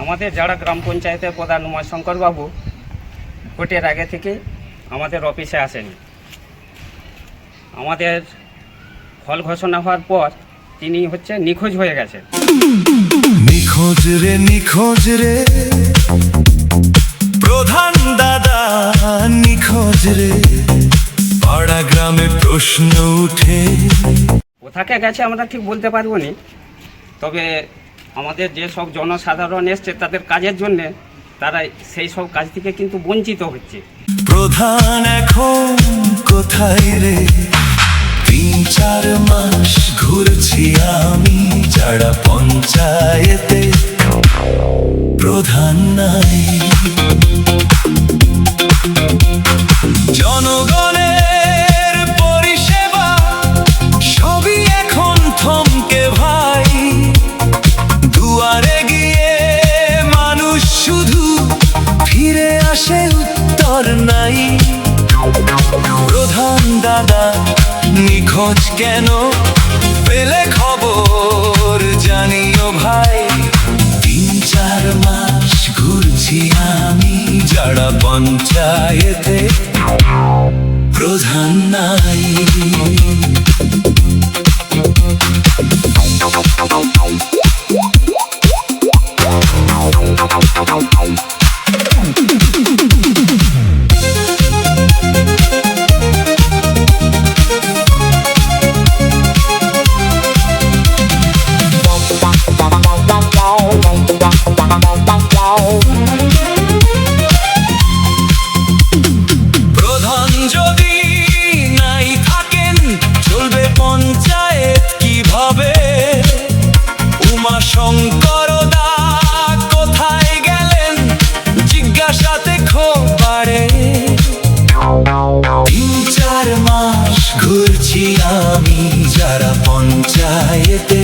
আমাদের যারা গ্রাম পঞ্চায়েতের প্রধান উমাশঙ্কর বাবু ভোটের আগে থেকে আমাদের অফিসে আসেনি। আমাদের ফল ঘোষণা হওয়ার পর তিনি নিখোঁজ হয়ে গেছেন। নিখোঁজ রে প্রধান দাদা, নিখোঁজ রে। পাড়া গ্রামে প্রশ্ন উঠে, কোথাকে গেছে আমরা ঠিক বলতে পারবো না, তবে আমাদের যে সব জনসাধারণ এসছে তাদের কাজের জন্য তারা সেই সব কাজ থেকে কিন্তু বঞ্চিত হচ্ছে। প্রধান এখন কোথায় রে? 3-4 মাস ঘুরছি আমি যারা পঞ্চায়েতে, প্রধান নাই। জনগণের পরিষেবা সবই এখন থমকে ভাই। দুয়ারে গিয়ে মানুষ শুধু ফিরে আসে, উত্তর নাই। প্রধান দাদা নিখোঁজ কেন? পেলে খবর জানিও ভাই। 3-4 মাস ঘুরছি আমি যারা পঞ্চায়েতে, প্রধান নাই। প্রধান যদি নাই থাকেন চলবে পঞ্চায়েত কিভাবে? উমাশঙ্কর দা কোথায় গেলেন জিজ্ঞাসাতে খোবারে। 3-4 মাস ঘুরছি আমি যারা পঞ্চায়েতে,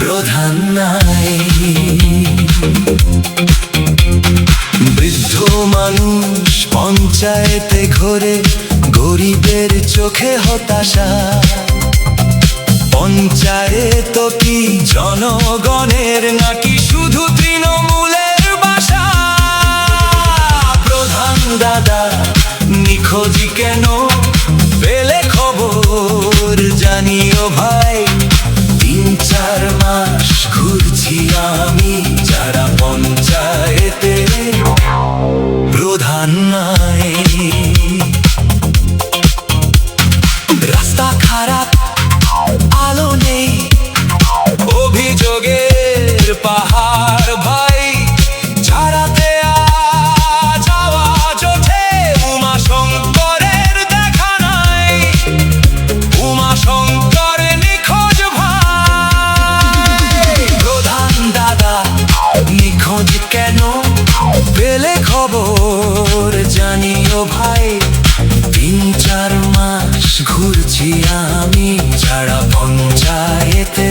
প্রধান নাই। বৃদ্ধ মানুষ পঞ্চায়েতে ঘোরে, গরিবের চোখে হতাশা। পঞ্চায়েত কি জনগণের নাকি শুধু তৃণমূলের বাসা? প্রধান দাদা নিখোঁজ কেন? পেলে খবর জানিও ভাই। 3-4 মাস ঘুরছি আমি যারা পঞ্চায়েতে, প্রধান নাই। রাস্তা খারাপ, আলো নেই, অভিযোগের পাহাড় ভাই। ছাড়াতে যাওয়া জোটে, উমাশঙ্করের দেখা নাই। উমাশঙ্কর নিখোঁজ ভাই। প্রধান দাদা নিখোঁজ কেন? পেলে খবর জানিও ভাই। 3-4 মাস ঘুরছি আমি যারা পঞ্চায়েতে,